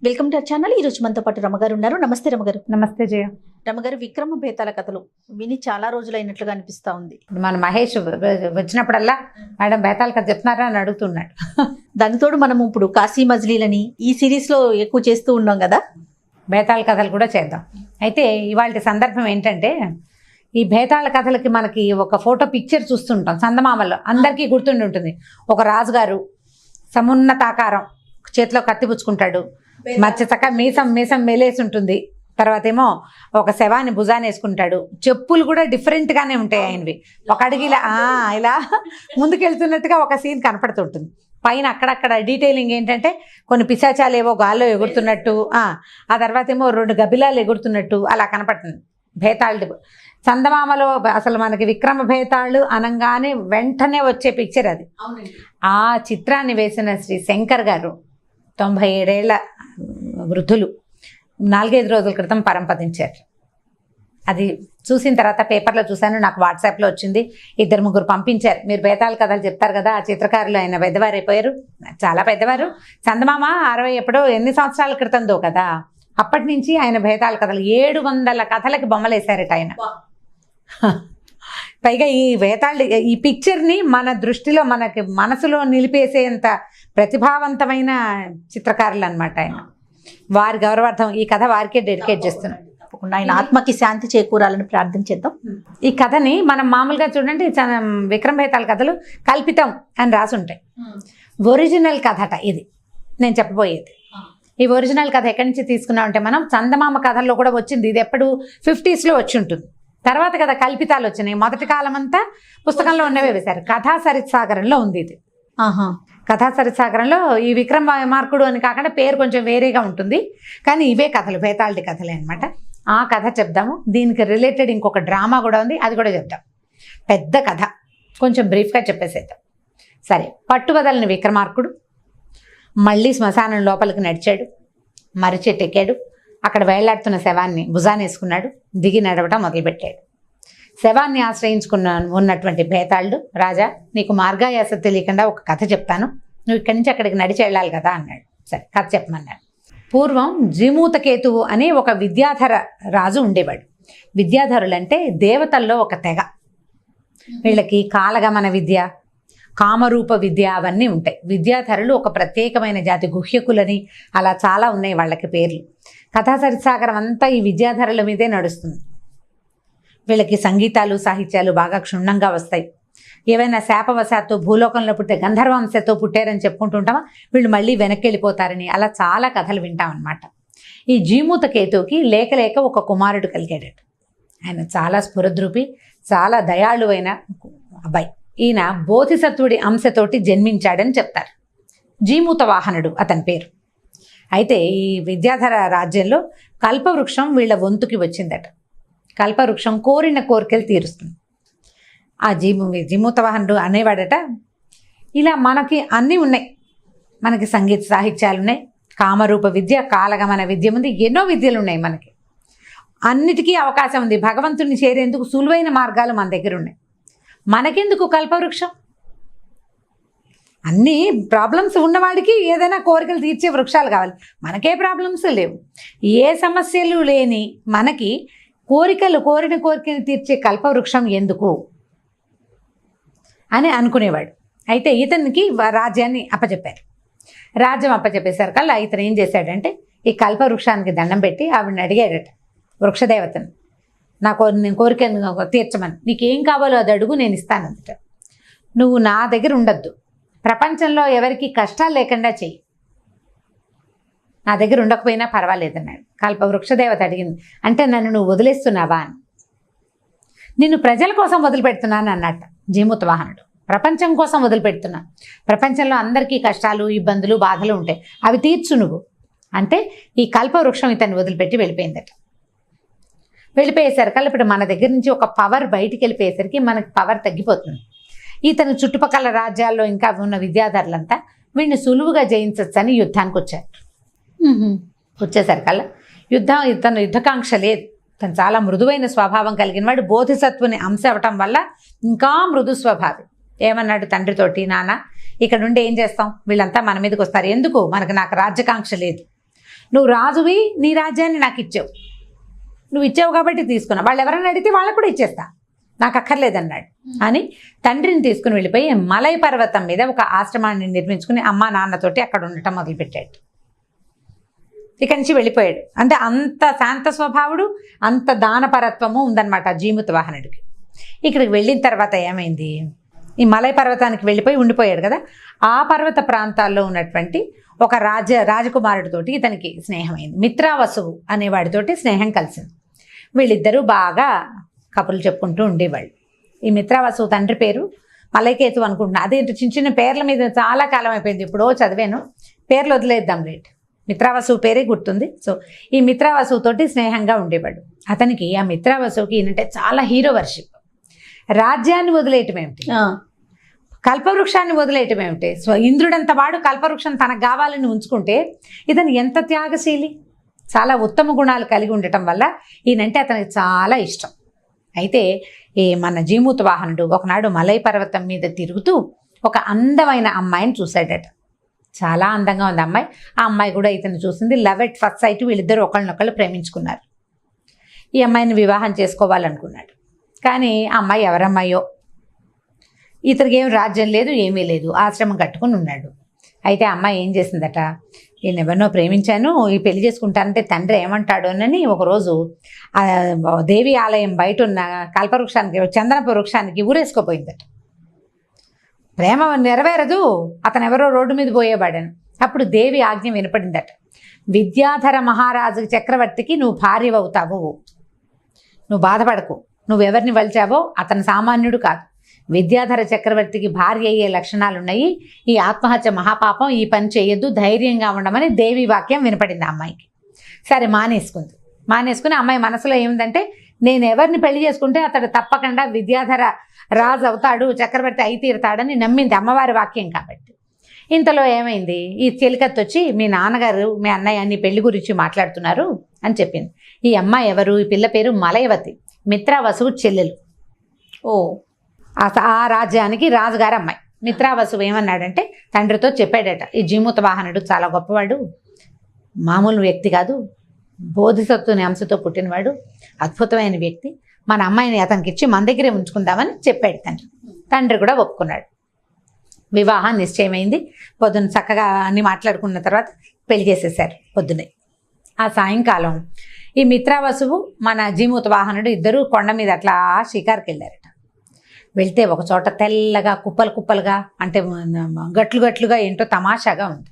Welcome to our channel. ఈ రోజు మనతో పాటు రమగారు ఉన్నారు. నమస్తే రమగారు. నమస్తే జయ. రమగారు, విక్రమ బేతాల కథలు విని చాలా రోజులైనట్లుగా అనిపిస్తా ఉంది. మన మహేష్ వచ్చినప్పుడల్లా మేడం బేతాల కథ చెప్తున్నారా అని అడుగుతున్నాడు. దానితోడు మనం ఇప్పుడు కాశీ మజిలీలని ఈ సిరీస్ లో ఎక్కువ చేస్తూ ఉన్నాం కదా, బేతాళ కథలు కూడా చేద్దాం. అయితే ఇవాళ సందర్భం ఏంటంటే, ఈ బేతాళ కథలకి మనకి ఒక ఫోటో పిక్చర్ చూస్తుంటాం చందమామలో, అందరికీ గుర్తుండి ఉంటుంది. ఒక రాజుగారు సమున్నతాకారం, చేతిలో కత్తి పుచ్చుకుంటాడు, మచ్చచక్క మీసం మెలేసి ఉంటుంది. తర్వాత ఏమో ఒక శవాన్ని భుజాన్ని వేసుకుంటాడు. చెప్పులు కూడా డిఫరెంట్ గానే ఉంటాయి ఆయనవి. ఒక అడుగు ఇలా ముందుకెళ్తున్నట్టుగా ఒక సీన్ కనపడుతుంటుంది. పైన అక్కడక్కడ డీటెయిలింగ్ ఏంటంటే, కొన్ని పిశాచాలు ఏవో గాల్లో ఎగురుతున్నట్టు, ఆ తర్వాత ఏమో 2 గబిలాలు ఎగురుతున్నట్టు అలా కనపడుతుంది. భేతాళుడు చందమామలో అసలు మనకి విక్రమ భేతాళు అనగానే వెంటనే వచ్చే పిక్చర్ అది. ఆ చిత్రాన్ని వేసిన శ్రీ శంకర్ గారు 97 ఏళ్ల వృద్ధులు 4-5 రోజుల క్రితం పరంపదించారు. అది చూసిన తర్వాత పేపర్లో చూశాను, నాకు వాట్సాప్లో వచ్చింది. 2-3 పంపించారు. మీరు బేతాళ కథలు చెప్తారు కదా, ఆ చిత్రకారులు ఆయన పెద్దవారు అయిపోయారు, చాలా పెద్దవారు. చందమామ 60 ఎప్పుడో ఎన్ని సంవత్సరాల క్రితందో కదా, అప్పటి నుంచి ఆయన బేతాళ కథలు 700 కథలకి బొమ్మలు వేశారట ఆయన. పైగా ఈ బేతాళి ఈ పిక్చర్ని మన దృష్టిలో మనకి మనసులో నిలిపేసేంత ప్రతిభావంతమైన చిత్రకారులు అనమాట ఆయన. వారి గౌరవార్థం ఈ కథ వారికే డెడికేట్ చేస్తున్నాం. ఆయన ఆత్మకి శాంతి చేకూరాలని ప్రార్థన చేద్దాం. ఈ కథని మనం మామూలుగా చూడండి, విక్రమ బేతాళ కథలు కల్పితం అని రాసి ఉంటాయి. ఒరిజినల్ కథట ఇది నేను చెప్పబోయేది. ఈ ఒరిజినల్ కథ ఎక్కడి నుంచి తీసుకున్నామంటే, మనం చందమామ కథల్లో కూడా వచ్చింది. ఇది ఎప్పుడు 50s లో వచ్చి ఉంటుంది. తర్వాత కదా కల్పితాలు వచ్చినాయి. మొదటి కాలం అంతా పుస్తకంలో ఉన్నవే వేశారు. కథా సరిత్సాగరంలో ఉంది ఇది. కథా సరిత్సాగరంలో ఈ విక్రమ మార్కుడు అని కాకుండా పేరు కొంచెం వేరేగా ఉంటుంది, కానీ ఇవే కథలు, బేతాళుడి కథలే అనమాట. ఆ కథ చెప్దాము. దీనికి రిలేటెడ్ ఇంకొక డ్రామా కూడా ఉంది, అది కూడా చెప్దాం. పెద్ద కథ కొంచెం బ్రీఫ్గా చెప్పేసేద్దాం. సరే, పట్టుబదలని విక్రమార్కుడు మళ్ళీ శ్మశానం లోపలికి నడిచాడు. మర్రి చెట్టు ఎక్కాడు. అక్కడ వేళ్లాడుతున్న శవాన్ని భుజాన్ని వేసుకున్నాడు. దిగి నడవటం మొదలుపెట్టాడు. శవాన్ని ఆశ్రయించుకున్న ఉన్నటువంటి బేతాళుడు, రాజా నీకు మార్గాయాస తెలియకుండా ఒక కథ చెప్తాను, నువ్వు ఇక్కడి నుంచి అక్కడికి నడిచి వెళ్ళాలి కదా అన్నాడు. సరే, కథ చెప్పమన్నాడు. పూర్వం జీమూతకేతువు అనే ఒక విద్యాధర రాజు ఉండేవాడు. విద్యాధరులు అంటే దేవతల్లో ఒక తెగ. వీళ్ళకి కాలగమన విద్య, కామరూప విద్య అవన్నీ ఉంటాయి. విద్యాధరులు ఒక ప్రత్యేకమైన జాతి, గుహ్యకులని అలా చాలా ఉన్నాయి వాళ్ళకి పేర్లు. కథా సరిత్సాగరం అంతా ఈ విద్యాధరుల మీదే నడుస్తుంది. వీళ్ళకి సంగీతాలు సాహిత్యాలు బాగా క్షుణ్ణంగా వస్తాయి. ఏవైనా శాపవశాత్తు భూలోకంలో పుట్టే గంధర్వంశతో పుట్టారని చెప్పుకుంటుంటామా, వీళ్ళు మళ్ళీ వెనక్కి వెళ్ళిపోతారని అలా చాలా కథలు వింటామన్నమాట. ఈ జీమూతకేతువుకి లేక ఒక కుమారుడు కలిగాడట. ఆయన చాలా స్ఫురద్రూపి, చాలా దయాళువైన అబ్బాయి. ఈయన బోధిసత్వుడి అంశతోటి జన్మించాడని చెప్తారు. జీమూత వాహనుడు అతని పేరు. అయితే ఈ విద్యాధర రాజ్యంలో కల్పవృక్షం వీళ్ళ వంతుకి వచ్చిందట. కల్పవృక్షం కోరిన కోరికలు తీరుస్తుంది. ఆ జీమూత వాహనుడు అనేవాడట, ఇలా మనకి అన్నీ ఉన్నాయి, మనకి సంగీత సాహిత్యాలు ఉన్నాయి, కామరూప విద్య, కాలగమన విద్య ఉంది, ఎన్నో విద్యలు ఉన్నాయి, మనకి అన్నిటికీ అవకాశం ఉంది. భగవంతుడిని చేరేందుకు సులువైన మార్గాలు మన దగ్గర ఉన్నాయి. మనకెందుకు కల్పవృక్షం? అన్ని ప్రాబ్లమ్స్ ఉన్నవాడికి ఏదైనా కోరికలు తీర్చే వృక్షాలు కావాలి. మనకే ప్రాబ్లమ్స్ లేవు, ఏ సమస్యలు లేని మనకి కోరిన కోరికలు తీర్చే కల్పవృక్షం ఎందుకు అని అనుకునేవాడు. అయితే ఇతనికి రాజ్యాన్ని అప్పచెప్పారు. రాజ్యం అప్పచెప్పేసరి కల్లా ఇతను ఏం చేశాడంటే, ఈ కల్పవృక్షానికి దండం పెట్టి ఆవిడని అడిగాడట, వృక్షదేవతను, నేను కోరికను తీర్చమని, నీకేం కావాలో అది అడుగు, నేను ఇస్తానందట. నువ్వు నా దగ్గర ఉండద్దు, ప్రపంచంలో ఎవరికి కష్టాలు లేకుండా చెయ్యి, నా దగ్గర ఉండకపోయినా పర్వాలేదన్నాడు. వృక్షదేవత అడిగింది, అంటే నన్ను నువ్వు వదిలేస్తున్నావా అని. నిన్ను ప్రజల కోసం వదిలిపెడుతున్నాను అన్నట్ట జీమూత వాహనుడు. ప్రపంచం కోసం వదిలిపెడుతున్నా, ప్రపంచంలో అందరికీ కష్టాలు, ఇబ్బందులు, బాధలు ఉంటాయి, అవి తీర్చు నువ్వు అంటే. ఈ కల్పవృక్షం ఇతన్ని వదిలిపెట్టి వెళ్ళిపోయిందట. వెళ్ళిపోయేసరికి ఇప్పుడు మన దగ్గర నుంచి ఒక పవర్ బయటికి వెళ్ళిపోయేసరికి మనకి పవర్ తగ్గిపోతుంది. ఇతను చుట్టుపక్కల రాజ్యాల్లో ఇంకా ఉన్న విద్యాధరులంతా వీడిని సులువుగా జయించవచ్చని యుద్ధానికి వచ్చారు. వచ్చేసరికల్లా ఇతను యుద్ధకాంక్ష లేదు. తను చాలా మృదువైన స్వభావం కలిగిన వాడు. బోధిసత్వుని అంశ అవటం వల్ల ఇంకా మృదు స్వభావి. ఏమన్నాడు తండ్రితోటి, నాన్న ఇక్కడ నుండి ఏం చేస్తాం, వీళ్ళంతా మన మీదకి వస్తారు, ఎందుకు, నాకు రాజ్యకాంక్ష లేదు, నువ్వు రాజువి, నీ రాజ్యాన్ని నాకు ఇచ్చావు, నువ్వు ఇచ్చావు కాబట్టి తీసుకున్నా, వాళ్ళు ఎవరైనా అడిగితే వాళ్ళకు కూడా ఇచ్చేస్తా, నాకు అక్కర్లేదన్నాడు అని తండ్రిని తీసుకుని వెళ్ళిపోయి మలై పర్వతం మీద ఒక ఆశ్రమాన్ని నిర్మించుకుని అమ్మా నాన్నతోటి అక్కడ ఉండటం మొదలుపెట్టాడు. ఇక్కడి నుంచి వెళ్ళిపోయాడు. అంటే అంత శాంత స్వభావుడు, అంత దానపరత్వము ఉందన్నమాట జీమూత వాహనుడికి. ఇక్కడికి వెళ్ళిన తర్వాత ఏమైంది, ఈ మలై పర్వతానికి వెళ్ళిపోయి ఉండిపోయాడు కదా, ఆ పర్వత ప్రాంతాల్లో ఉన్నటువంటి ఒక రాజకుమారుడితోటి ఇతనికి స్నేహమైంది. మిత్రావసువు అనేవాడితోటి స్నేహం కలిసింది. వీళ్ళిద్దరూ బాగా కబుర్లు చెప్పుకుంటూ ఉండేవాళ్ళు. ఈ మిత్రావసువు తండ్రి పేరు మలైకేతు అనుకుంటున్నా. అదేంటి చిన్న చిన్న పేర్ల మీద చాలా కాలం అయిపోయింది, ఎప్పుడో చదివాను, పేర్లు వదిలేద్దాం రేట్. మిత్రావసువు పేరే గుర్తుంది. సో ఈ మిత్రావసువుతోటి స్నేహంగా ఉండేవాడు. అతనికి ఆ మిత్రావసువుకి ఏంటంటే చాలా హీరో వర్షిప్. రాజ్యాన్ని వదిలేయటం ఏమిటి, కల్పవృక్షాన్ని వదిలేయటం ఏమిటి, సో ఇంద్రుడంత వాడు కల్పవృక్షం తనకు కావాలని ఉంచుకుంటే ఇతను ఎంత త్యాగశీలి, చాలా ఉత్తమ గుణాలు కలిగి ఉండటం వల్ల ఈయనంటే అతనికి చాలా ఇష్టం. అయితే ఈ మన జీమూత వాహనుడు ఒకనాడు మలై పర్వతం మీద తిరుగుతూ ఒక అందమైన అమ్మాయిని చూశాడట. చాలా అందంగా ఉంది అమ్మాయి. ఆ అమ్మాయి కూడా ఇతను చూసింది. లవ్ ఎట్ ఫస్ట్ సైట్, వీళ్ళిద్దరూ ఒకళ్ళనొకళ్ళు ప్రేమించుకున్నారు. ఈ అమ్మాయిని వివాహం చేసుకోవాలనుకున్నాడు. కానీ ఆ అమ్మాయి ఎవరమ్మాయో, ఇతనికి ఏం రాజ్యం లేదు, ఏమీ లేదు, ఆశ్రమం కట్టుకుని ఉన్నాడు. అయితే ఆ అమ్మాయి ఏం చేసిందట, నేను ఎవరినో ప్రేమించాను, ఈ పెళ్లి చేసుకుంటానంటే తండ్రి ఏమంటాడు అని ఒకరోజు ఆ దేవి ఆలయం బయట ఉన్న కల్పవృక్షానికి, చందనపు వృక్షానికి ఊరేసుకోపోయిందట. ప్రేమ నెరవేరదు, అతను ఎవరో రోడ్డు మీద పోయేవాడని. అప్పుడు దేవి ఆజ్ఞ వినపడిందట, విద్యాధర మహారాజు చక్రవర్తికి నువ్వు భార్య అవుతావు, నువ్వు బాధపడకు, నువ్వెవరిని వలిచావో అతను సామాన్యుడు కాదు, విద్యాధర చక్రవర్తికి భార్య అయ్యే లక్షణాలున్నాయి, ఈ ఆత్మహత్య మహాపాపం, ఈ పని చేయొద్దు, ధైర్యంగా ఉండమని దేవి వాక్యం వినపడింది ఆ అమ్మాయికి. సరే మానేసుకుని అమ్మాయి మనసులో ఏమిందంటే, నేను ఎవరిని పెళ్లి చేసుకుంటే అతడు తప్పకుండా విద్యాధర రాజు అవుతాడు, చక్రవర్తి అయి తీరుతాడని నమ్మింది అమ్మవారి వాక్యం కాబట్టి. ఇంతలో ఏమైంది, ఈ చెలికత్తి వచ్చి మీ నాన్నగారు మీ అన్నయ్య అన్ని పెళ్లి గురించి మాట్లాడుతున్నారు అని చెప్పింది. ఈ అమ్మాయి ఎవరు, ఈ పిల్ల పేరు మలయవతి, మిత్రావసువు చెల్లెలు. ఓ ఆ రాజ్యానికి రాజుగారి అమ్మాయి. మిత్రావసువు ఏమన్నాడంటే తండ్రితో చెప్పాడట, ఈ జీమూత వాహనుడు చాలా గొప్పవాడు, మామూలు వ్యక్తి కాదు, బోధిసత్వుని అంశతో పుట్టినవాడు, అద్భుతమైన వ్యక్తి, మన అమ్మాయిని అతనికి ఇచ్చి మన దగ్గరే ఉంచుకుందామని చెప్పాడు తండ్రి కూడా ఒప్పుకున్నాడు. వివాహం నిశ్చయమైంది. పొద్దున్న చక్కగా అన్ని మాట్లాడుకున్న తర్వాత పెళ్లి చేసేసారు పొద్దున్నే. ఆ సాయంకాలం ఈ మిత్రావసువు మన జీమూత వాహనుడు ఇద్దరు కొండ మీద అట్లా షికారుకి వెళ్ళారట. వెళ్తే ఒక చోట తెల్లగా కుప్పలు కుప్పలుగా, అంటే గట్లుగా ఏంటో తమాషాగా ఉంది.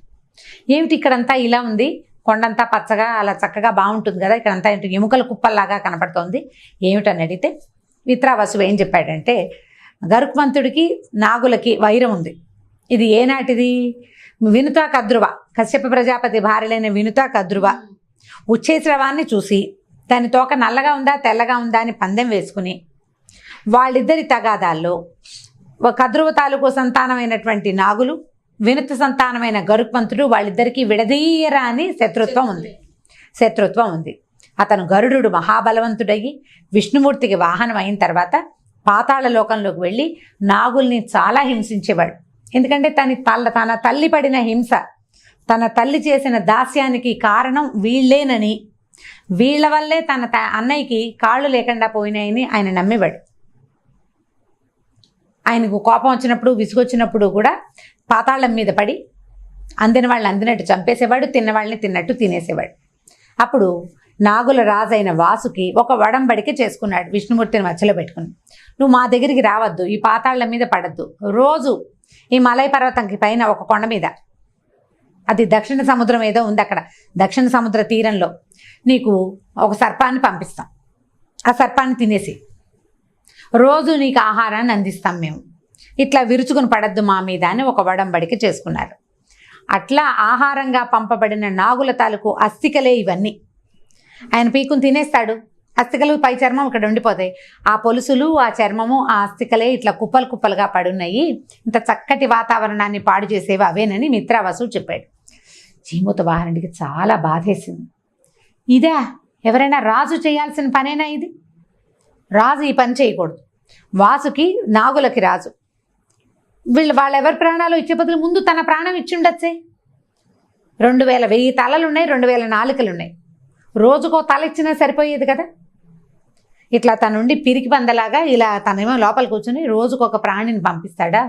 ఏమిటి ఇక్కడంతా ఇలా ఉంది, కొండంతా పచ్చగా అలా చక్కగా బాగుంటుంది కదా, ఇక్కడంతా ఏంటో ఎముకల కుప్పల్లాగా కనపడుతోంది, ఏమిటని అడిగితే మిత్రావసువు ఏం చెప్పాడంటే, గరుత్మంతుడికి నాగులకి వైరం ఉంది. ఇది ఏనాటిది, వినుతా కద్రువ, కశ్యప ప్రజాపతి భార్యలైన వినుతా కద్రువ ఉచ్చేశ్రవాన్ని చూసి దాని తోక నల్లగా ఉందా తెల్లగా ఉందా అని పందెం వేసుకుని వాళ్ళిద్దరి తగాదాల్లో కద్రువ తాలూకు సంతానమైనటువంటి నాగులు, వినుత సంతానమైన గరుత్మంతుడు, వాళ్ళిద్దరికీ విడదీయరా అని శత్రుత్వం ఉంది. అతను గరుడు మహాబలవంతుడయ్యి విష్ణుమూర్తికి వాహనం అయిన తర్వాత పాతాళ లోకంలోకి వెళ్ళి నాగుల్ని చాలా హింసించేవాడు. ఎందుకంటే తన తల్లి పడిన హింస, తన తల్లి చేసిన దాస్యానికి కారణం వీళ్ళేనని, వీళ్ళ వల్లే తన అన్నయ్యకి కాళ్ళు లేకుండా పోయినాయని ఆయన నమ్మేవాడు. ఆయనకు కోపం వచ్చినప్పుడు, విసుగొచ్చినప్పుడు కూడా పాతాళం మీద పడి అందిన వాళ్ళని అందినట్టు చంపేసేవాడు, తిన్నవాళ్ళని తిన్నట్టు తినేసేవాడు. అప్పుడు నాగుల రాజైన వాసుకి ఒక వడంబడిక చేసుకున్నాడు విష్ణుమూర్తిని మధ్యలో పెట్టుకుని, నువ్వు మా దగ్గరికి రావద్దు, ఈ పాతాళం మీద పడద్దు, రోజు ఈ మలై పర్వతంకి పైన ఒక కొండ మీద, అది దక్షిణ సముద్రం ఏదో ఉంది అక్కడ, దక్షిణ సముద్ర తీరంలో నీకు ఒక సర్పాన్ని పంపిస్తాం, ఆ సర్పాన్ని తినేసి రోజు నీకు ఆహారాన్ని అందిస్తాం మేము, ఇట్లా విరుచుకుని పడద్దు మా మీద అని ఒక వడంబడిక చేసుకున్నారు. అట్లా ఆహారంగా పంపబడిన నాగుల తాలూకు అస్థికలే ఇవన్నీ. ఆయన పీకుని తినేస్తాడు, అస్థికలు పై చర్మం ఇక్కడ ఉండిపోతాయి, ఆ పొలుసులు ఆ చర్మము ఆ అస్థికలే ఇట్లా కుప్పలు కుప్పలుగా పడున్నాయి, ఇంత చక్కటి వాతావరణాన్ని పాడు చేసేవి అవేనని మిత్రావసువు చెప్పాడు. జీమూత వాహనుడికి చాలా బాధేసింది. ఇదా ఎవరైనా రాజు చేయాల్సిన పనేనా ఇది, రాజు ఈ పని చేయకూడదు, వాసుకి నాగులకి రాజు, వాళ్ళెవరి ప్రాణాలు ఇచ్చే బదులు ముందు తన ప్రాణం ఇచ్చి ఉండొచ్చే, 1000 తలలు ఉన్నాయి, 2000 నాలుకలు ఉన్నాయి. రోజుకో తల ఇచ్చినా సరిపోయేది కదా. ఇట్లా తనుండి పిరికి పందలాగా ఇలా తనేమో లోపల కూర్చొని రోజుకొక ప్రాణిని పంపిస్తాడా?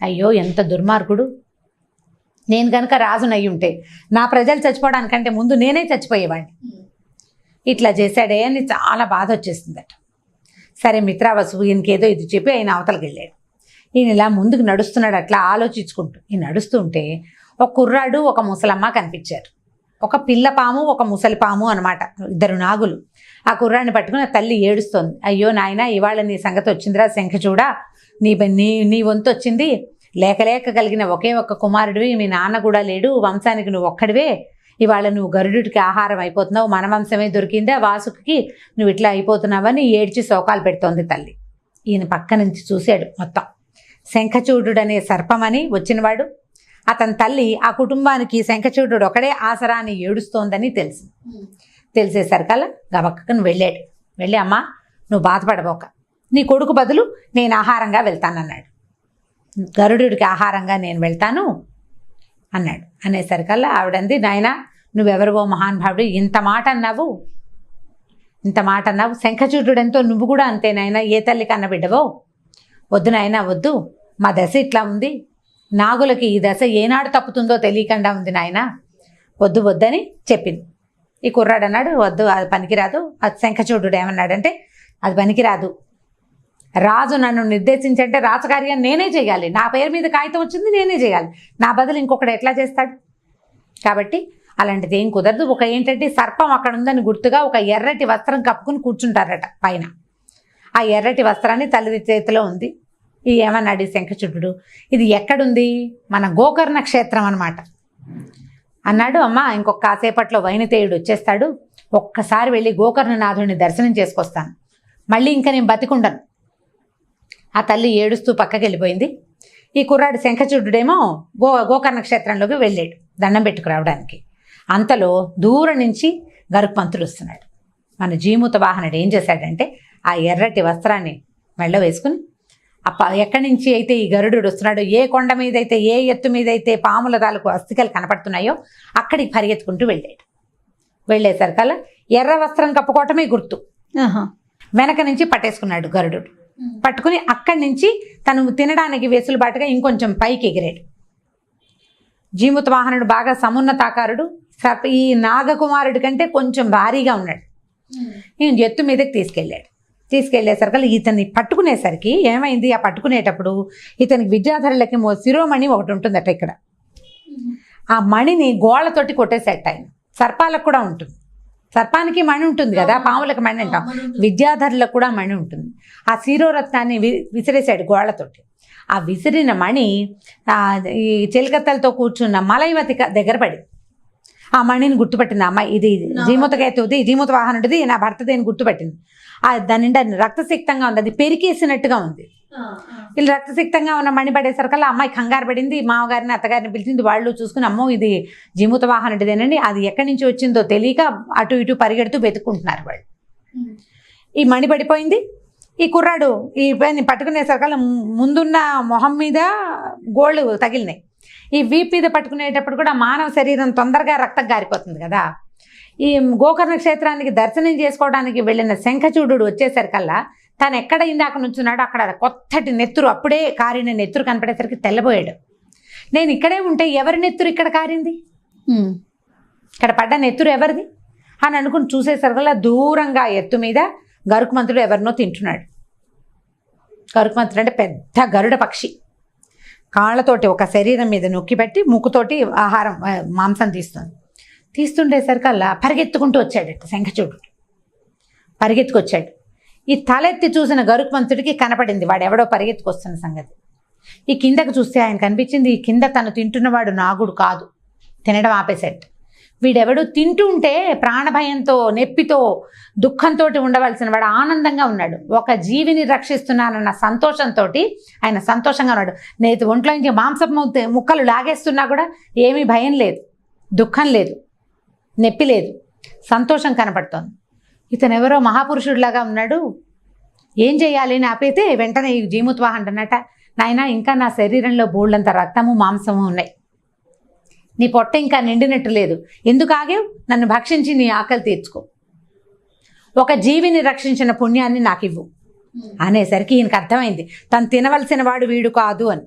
అయ్యో ఎంత దుర్మార్గుడు. నేను కనుక రాజునయ్యి ఉంటే నా ప్రజలు చచ్చిపోవడానికంటే ముందు నేనే చచ్చిపోయేవాడిని. ఇట్లా చేశాడే అని చాలా బాధ వచ్చేసిందట. సరే మిత్రావసు ఈయనకేదో ఇది చెప్పి ఆయన అవతలకి వెళ్ళాడు. ఈయన ఇలా ముందుకు నడుస్తున్నాడు అట్లా ఆలోచించుకుంటూ. ఈయన నడుస్తూ ఉంటే ఒక కుర్రాడు ఒక ముసలమ్మ కనిపించారు. ఒక పిల్ల పాము ఒక ముసలి పాము అనమాట, 2 నాగులు. ఆ కుర్రాడిని పట్టుకుని ఆ తల్లి ఏడుస్తోంది. అయ్యో నాయన ఇవాళ నీ సంగతి వచ్చిందిరా శంఖచూడా, నీ నీ వంతు వచ్చింది. లేక కలిగిన ఒకే ఒక్క కుమారుడివి, మీ నాన్న కూడా లేడు, వంశానికి నువ్వు ఒక్కడివే. ఇవాళ నువ్వు గరుడుడికి ఆహారం అయిపోతున్నావు, మన వంశమే దొరికిందే వాసుకి, నువ్వు ఇట్లా అయిపోతున్నావని ఏడ్చి శోకాలు పెడుతోంది తల్లి. ఈయన పక్క నుంచి చూశాడు మొత్తం. శంఖచూడు అనే సర్పమని వచ్చినవాడు, అతని తల్లి ఆ కుటుంబానికి శంఖచూడు ఒకడే ఆసరా అని ఏడుస్తోందని తెలిసేసరికల్లా గబక్కను వెళ్ళాడు. వెళ్ళి అమ్మా నువ్వు బాధపడబోక, నీ కొడుకు బదులు నేను ఆహారంగా వెళ్తానన్నాడు. గరుడుడికి ఆహారంగా నేను వెళ్తాను అన్నాడు. అనేసరికల్లా ఆవిడంది, నాయనా నువ్వెవరివో మహానుభావుడు, ఇంత మాట అన్నావు. శంఖచూడుడెంతో నువ్వు కూడా అంతే నాయనా, ఏ తల్లి కన్న బిడ్డవో. వద్దు నాయనా వద్దు, మా దశ ఇట్లా ఉంది, నాగులకి ఈ దశ ఏనాడు తప్పుతుందో తెలియకుండా ఉంది నాయనా, వద్దని చెప్పింది. ఈ కుర్రాడు అన్నాడు, వద్దు అది పనికిరాదు. అది శంఖచూడు ఏమన్నాడంటే, అది పనికిరాదు, రాజు నన్ను నిర్దేశించంటే రాజకార్యాన్ని నేనే చేయాలి, నా పేరు మీద కాగితం వచ్చింది నేనే చేయాలి, నా బదులు ఇంకొకటి ఎట్లా చేస్తాడు? కాబట్టి అలాంటిది ఏం కుదరదు. ఒక ఏంటంటే సర్పం అక్కడ ఉందని గుర్తుగా ఒక ఎర్రటి వస్త్రం కప్పుకుని కూర్చుంటారట పైన. ఆ ఎర్రటి వస్త్రాన్ని తల్లి చేతిలో ఉంది. ఏమన్నాడు శంఖచూడు, ఇది ఎక్కడుంది? మన గోకర్ణ క్షేత్రం అనమాట అన్నాడు. అమ్మ ఇంకొక కాసేపట్లో వైనతేయుడు వచ్చేస్తాడు, ఒక్కసారి వెళ్ళి గోకర్ణనాథుడిని దర్శనం చేసుకొస్తాను, మళ్ళీ ఇంకా నేను బతికుండను. ఆ తల్లి ఏడుస్తూ పక్కకి వెళ్ళిపోయింది. ఈ కుర్రాడు శంఖచూడుడేమో గోకర్ణ క్షేత్రంలోకి వెళ్ళాడు దండం పెట్టుకురావడానికి. అంతలో దూరం నుంచి గరుత్మంతుడు వస్తున్నాడు. మన జీమూత వాహనుడు ఏం చేశాడంటే ఆ ఎర్రటి వస్త్రాన్ని మెళ్ళ వేసుకుని ఎక్కడి నుంచి అయితే ఈ గరుడు వస్తున్నాడో, ఏ కొండ మీద అయితే ఏ ఎత్తు మీద అయితే పాముల తాలూకు అస్థికలు కనపడుతున్నాయో అక్కడికి పరిగెత్తుకుంటూ వెళ్ళేసరికల్లా ఎర్ర వస్త్రం కప్పుకోవటమే గుర్తు. వెనక నుంచి పట్టేసుకున్నాడు గరుడు. పట్టుకుని అక్కడి నుంచి తను తినడానికి వెసులుబాటుగా ఇంకొంచెం పైకి ఎగిరాడు. జీమూత వాహనుడు బాగా సమున్నతాకారుడు, ఈ నాగకుమారుడి కంటే కొంచెం భారీగా ఉన్నాడు. ఈయన ఎత్తు మీదకి తీసుకెళ్లేసరికి ఇతన్ని పట్టుకునేసరికి ఏమైంది, ఆ పట్టుకునేటప్పుడు ఇతనికి విద్యాధరులకి శిరోమణి ఒకటి ఉంటుందట ఇక్కడ. ఆ మణిని గోళ్లతోటి కొట్టేసేట ఆయన. సర్పాలకు కూడా ఉంటుంది, సర్పానికి మణి ఉంటుంది కదా, పాములకు మణి అంటాం, విద్యాధరులకు కూడా మణి ఉంటుంది. ఆ శిరోరత్నాన్ని విసిరేశాడు గోళ్లతోటి. ఆ విసిరిన మణి ఈ చిలకత్తలతో కూర్చున్న మలైవతి దగ్గర పడి ఆ మణిని గుర్తుపట్టింది. అమ్మాయి ఇది జీమూతకేతుది, జీమూత వాహనుడిది, నా భర్తది అని గుర్తుపట్టింది. దాని నిండా రక్తసిక్తంగా ఉంది, అది పెరికేసినట్టుగా ఉంది. వీళ్ళు రక్తసిక్తంగా ఉన్న మణి పడేసరికల్లా అమ్మాయి కంగారు పడింది. మామగారిని అత్తగారిని పిలిచింది. వాళ్ళు చూసుకుని అమ్మో ఇది జీమూత వాహనుడిదేనండి, అది ఎక్కడి నుంచి వచ్చిందో తెలియక అటు ఇటు పరిగెడుతూ వెతుక్కుంటున్నారు వాళ్ళు. ఈ మణి పడిపోయింది. ఈ కుర్రాడు ఈ పట్టుకునేసరికల్లా ముందున్న మొహం మీద గోళ్ళు తగిలినాయి. ఈ వీపు మీద పట్టుకునేటప్పుడు కూడా మానవ శరీరం తొందరగా రక్తం గారిపోతుంది కదా. ఈ గోకర్ణ క్షేత్రానికి దర్శనం చేసుకోవడానికి వెళ్ళిన శంఖచూడు వచ్చేసరికల్లా తను ఎక్కడ ఇందాక నుంచున్నాడో అక్కడ కొత్తటి నెత్తురు, అప్పుడే కారిన నెత్తురు కనపడేసరికి తెల్లబోయాడు. నేను ఇక్కడే ఉంటే ఎవరి నెత్తురు ఇక్కడ కారింది, ఇక్కడ పడ్డ నెత్తురు ఎవరిది అని అనుకుని చూసేసరికల్లా దూరంగా ఎత్తు మీద గరుత్మంతుడు ఎవరినో తింటున్నాడు. గరుత్మంతుడు అంటే పెద్ద గరుడ పక్షి, కాళ్ళతోటి ఒక శరీరం మీద నొక్కి పెట్టి ముక్కుతోటి ఆహారం మాంసం తీస్తుండేసరికల్లా పరిగెత్తుకుంటూ వచ్చాడట శంఖచూడు. పరిగెత్తుకొచ్చాడు. ఈ తలెత్తి చూసిన గరుత్మంతుడికి కనపడింది వాడెవడో పరిగెత్తుకొస్తున్న సంగతి. ఈ కిందకు చూస్తే ఆయన కనిపించింది, ఈ కింద తను తింటున్నవాడు నాగుడు కాదు, తినడం ఆపేశాడు. వీడెవడు తింటూ ఉంటే ప్రాణభయంతో నొప్పితో దుఃఖంతో ఉండవలసిన వాడు ఆనందంగా ఉన్నాడు. ఒక జీవిని రక్షిస్తున్నానన్న సంతోషంతో ఆయన సంతోషంగా ఉన్నాడు. నేతి ఒంట్లో నుంచి మాంసపు ముక్కలు లాగేస్తున్నా కూడా ఏమీ భయం లేదు, దుఃఖం లేదు, నొప్పి లేదు, సంతోషం కనపడుతోంది. ఇతను ఎవరో మహాపురుషుడిలాగా ఉన్నాడు. ఏం చేయాలి అని ఆపైతే వెంటనే ఈ జీమూతవాహనుడు అన్నట, నాయన ఇంకా నా శరీరంలో బోళ్ళంత రక్తము మాంసము ఉన్నాయి, నీ పొట్ట ఇంకా నిండినట్టు లేదు, ఎందుకు ఆగావు? నన్ను భక్షించి నీ ఆకలి తీర్చుకో, ఒక జీవిని రక్షించిన పుణ్యాన్ని నాకు ఇవ్వు అనేసరికి ఈయనకు అర్థమైంది తను తినవలసిన వాడు వీడు కాదు అని.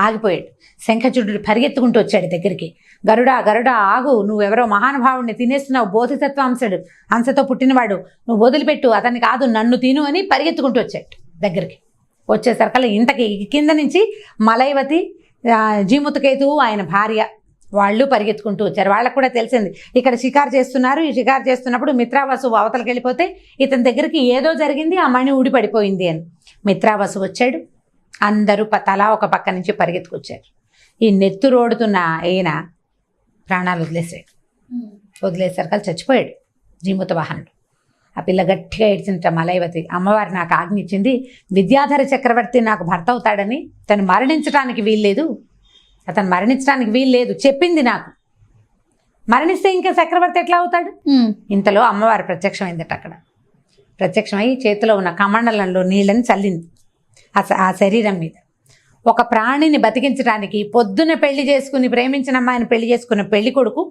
ఆగిపోయాడు. శంఖచూడుడు పరిగెత్తుకుంటూ వచ్చాడు దగ్గరికి. గరుడా గరుడా ఆగు, నువ్వెవరో మహానుభావుడిని తినేస్తున్నావు, బోధిసత్వ అంశతో పుట్టినవాడు, నువ్వు వదిలిపెట్టు, అతన్ని కాదు నన్ను తిను అని పరిగెత్తుకుంటూ వచ్చాడు దగ్గరికి. వచ్చేసరికల్లా ఇంతకి కింద నుంచి మలైవతి, జీముతకేతువు ఆయన భార్య వాళ్ళు పరిగెత్తుకుంటూ వచ్చారు. వాళ్ళకు కూడా తెలిసింది ఇక్కడ షికారు చేస్తున్నారు. ఈ షికారు చేస్తున్నప్పుడు మిత్రావసు అవతలకి వెళ్ళిపోతే ఇతని దగ్గరికి ఏదో జరిగింది, ఆ మణి ఊడి పడిపోయింది అని. మిత్రావసు వచ్చాడు. అందరూ తలా ఒక పక్క నుంచి పరిగెత్తుకొచ్చారు. ఈ నెత్తురోడుతున్న ఈయన ప్రాణాలు వదిలేసరికల్ చచ్చిపోయాడు జీమూత వాహనుడు. ఆ పిల్ల గట్టిగా ఏడ్చింట మలైవతి, అమ్మవారి నాకు ఆజ్ఞ ఇచ్చింది, విద్యాధర చక్రవర్తి నాకు భర్త అవుతాడని, తను మరణించడానికి వీల్లేదు, అతను మరణించడానికి వీల్లేదు చెప్పింది నాకు, మరణిస్తే ఇంకా చక్రవర్తి ఎట్లా అవుతాడు? ఇంతలో అమ్మవారు ప్రత్యక్షమైందట. అక్కడ ప్రత్యక్షమై చేతిలో ఉన్న కమండలంలో నీళ్ళని చల్లింది ఆ శరీరం మీద. ఒక ప్రాణిని బతికించడానికి, పొద్దున పెళ్లి చేసుకుని ప్రేమించిన అమ్మాయిని పెళ్లి చేసుకున్న పెళ్లి కొడుకు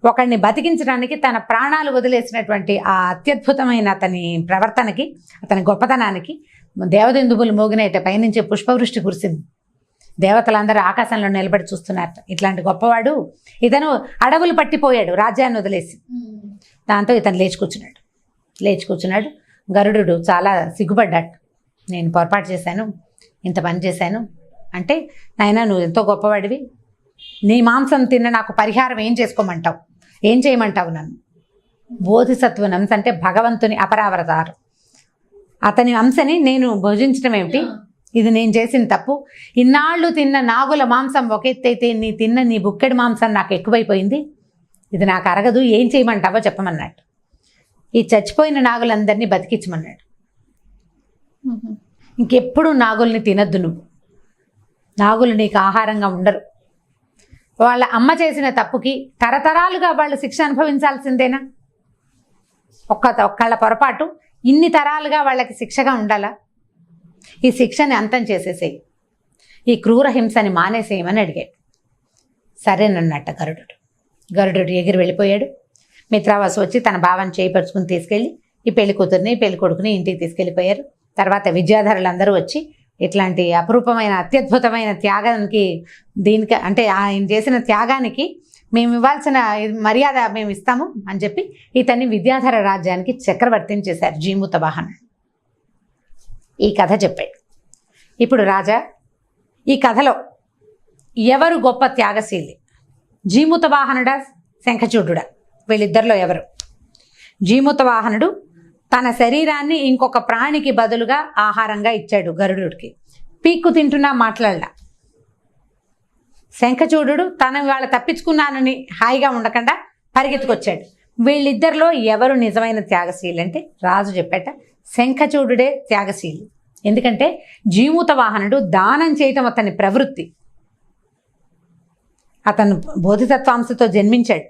ఒకడిని బతికించడానికి తన ప్రాణాలు వదిలేసినటువంటి ఆ అత్యద్భుతమైన అతని ప్రవర్తనకి, అతని గొప్పతనానికి దేవదందుబులు మోగినట్ట పైనుంచి పుష్పవృష్టి కురిసింది. దేవతలందరూ ఆకాశంలో నిలబడి చూస్తున్నారట. ఇట్లాంటి గొప్పవాడు ఇతను అడవులు పట్టిపోయాడు రాజ్యాన్ని వదిలేసి. దాంతో ఇతను లేచి కూర్చున్నాడు. గరుడు చాలా సిగ్గుపడ్డాడు. నేను పొరపాటు చేశాను, ఇంత పని చేశాను అంటే, నాయనా నువ్వు ఎంతో గొప్పవాడివి, నీ మాంసం తిన్న నాకు పరిహారం ఏం చేసుకోమంటావు, ఏం చేయమంటావు నన్ను? బోధిసత్వుని అంశ అంటే భగవంతుని అపరావతారం, అతని అంశని నేను భుజించడం ఏమిటి? ఇది నేను చేసిన తప్పు. ఇన్నాళ్ళు తిన్న నాగుల మాంసం ఒక ఎత్తైతే నీ బుక్కెడి మాంసం నాకు ఎక్కువైపోయింది, ఇది నాకు అరగదు, ఏం చేయమంటావో చెప్పమన్నాడు. ఈ చచ్చిపోయిన నాగులందరినీ బతికించమన్నాడు. ఇంకెప్పుడు నాగుల్ని తినద్దు నువ్వు, నాగులు నీకు ఆహారంగా ఉండరు. వాళ్ళ అమ్మ చేసిన తప్పుకి తరతరాలుగా వాళ్ళు శిక్ష అనుభవించాల్సిందేనా? ఒక్కళ్ళ పొరపాటు ఇన్ని తరాలుగా వాళ్ళకి శిక్షగా ఉండాలా? ఈ శిక్షని అంతం చేసేసేయి, ఈ క్రూర హింసని మానేసేయమని అడిగాడు. సరేనన్నట్ట గరుడు ఎగిరి వెళ్ళిపోయాడు. మిత్రావాసు వచ్చి తన భావాన్ని చేయిపరుచుకుని తీసుకెళ్ళి ఈ పెళ్లి కూతుర్ని పెళ్లి కొడుకుని ఇంటికి తీసుకెళ్ళిపోయారు. తర్వాత విద్యాధరులందరూ వచ్చి ఇట్లాంటి అపురూపమైన అత్యద్భుతమైన త్యాగానికి, దీనికి అంటే ఆయన చేసిన త్యాగానికి మేము ఇవ్వాల్సిన మర్యాద మేము ఇస్తాము అని చెప్పి ఇతన్ని విద్యాధర రాజ్యానికి చక్రవర్తిని చేశారు జీమూత వాహనుడు. ఈ కథ చెప్పాడు. ఇప్పుడు రాజా, ఈ కథలో ఎవరు గొప్ప త్యాగశీలి, జీమూత వాహనుడా శంఖచూడుడా? వీళ్ళిద్దరిలో ఎవరు? జీమూత వాహనుడు తన శరీరాన్ని ఇంకొక ప్రాణికి బదులుగా ఆహారంగా ఇచ్చాడు గరుడుకి. పీక్కు తింటున్నా మాట్లాడలా. శంఖచూడు తన వాళ్ళ తప్పించుకున్నానని హాయిగా ఉండకుండా పరిగెత్తుకొచ్చాడు. వీళ్ళిద్దరిలో ఎవరు నిజమైన త్యాగశీలి అంటే రాజు చెప్పేట శంఖచూడుడే త్యాగశీలి. ఎందుకంటే జీమూత వాహనుడు దానం చేయటం అతని ప్రవృత్తి. అతను బోధిసత్వాంశతో జన్మించాడు,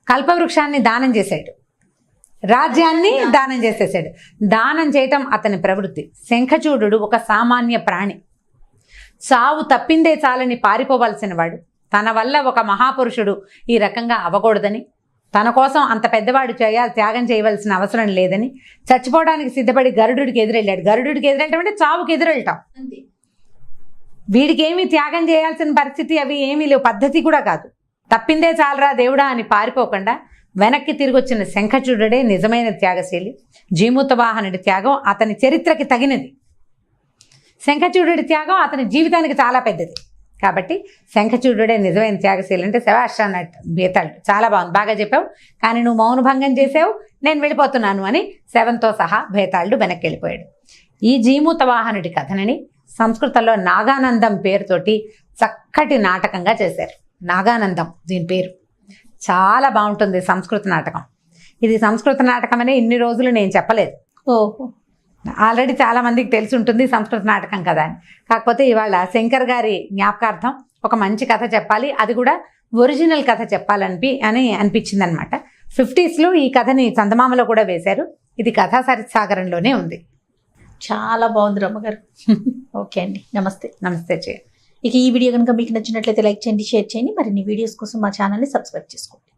కల్పవృక్షాన్ని దానం చేశాడు, రాజ్యాన్ని దానం చేసేసాడు. దానం చేయటం అతని ప్రవృత్తి. శంఖచూడు ఒక సామాన్య ప్రాణి, చావు తప్పిందే చాలని పారిపోవలసిన వాడు. తన వల్ల ఒక మహాపురుషుడు ఈ రకంగా అవ్వకూడదని, తన కోసం అంత పెద్దవాడు త్యాగం చేయవలసిన అవసరం లేదని చచ్చిపోవడానికి సిద్ధపడి గరుడుడికి ఎదురెళ్ళాడు. గరుడుడికి ఎదురెళ్ళటం అంటే చావుకి ఎదురెళ్ళటం. వీడికి ఏమీ త్యాగం చేయాల్సిన పరిస్థితి అవి ఏమీ లేవు, పద్ధతి కూడా కాదు. తప్పిందే చాలరా దేవుడా అని పారిపోకుండా వెనక్కి తిరిగి వచ్చిన శంఖచూడుడే నిజమైన త్యాగశీలి. జీమూత వాహనుడి త్యాగం అతని చరిత్రకి తగినది, శంఖచూడుడి త్యాగం అతని జీవితానికి చాలా పెద్దది. కాబట్టి శంఖచూడుడే నిజమైన త్యాగశీలి అంటే శభాష్ అన్నట్టు బేతాళుడు. చాలా బాగుంది, బాగా చెప్పావు, కానీ నువ్వు మౌనభంగం చేసావు, నేను వెళ్ళిపోతున్నాను అని శవంతో సహా బేతాళుడు వెనక్కి వెళ్ళిపోయాడు. ఈ జీమూత వాహనుడి కథనని సంస్కృతంలో నాగానందం పేరుతోటి చక్కటి నాటకంగా చేశారు. నాగానందం దీని పేరు. చాలా బాగుంటుంది సంస్కృత నాటకం. ఇది సంస్కృత నాటకం అనే ఇన్ని రోజులు నేను చెప్పలేదు. ఓహో, ఆల్రెడీ చాలా మందికి తెలిసి ఉంటుంది సంస్కృత నాటకం కదా అని. కాకపోతే ఇవాళ శంకర్ గారి జ్ఞాపకార్థం ఒక మంచి కథ చెప్పాలి, అది కూడా ఒరిజినల్ కథ చెప్పాలని అనిపించింది అనమాట. 50s ఈ కథని చందమామలో కూడా వేశారు. ఇది కథా సరిసాగరంలోనే ఉంది. చాలా బాగుంది రమ్మగారు. ఓకే అండి, నమస్తే. నమస్తే చేయ. ఇక ఈ వీడియో కనుక మీకు నచ్చినట్లయితే లైక్ చేయండి, షేర్ చేయండి. మరిన్ని వీడియోస్ కోసం మా ఛానల్ని సబ్స్క్రైబ్ చేసుకోండి.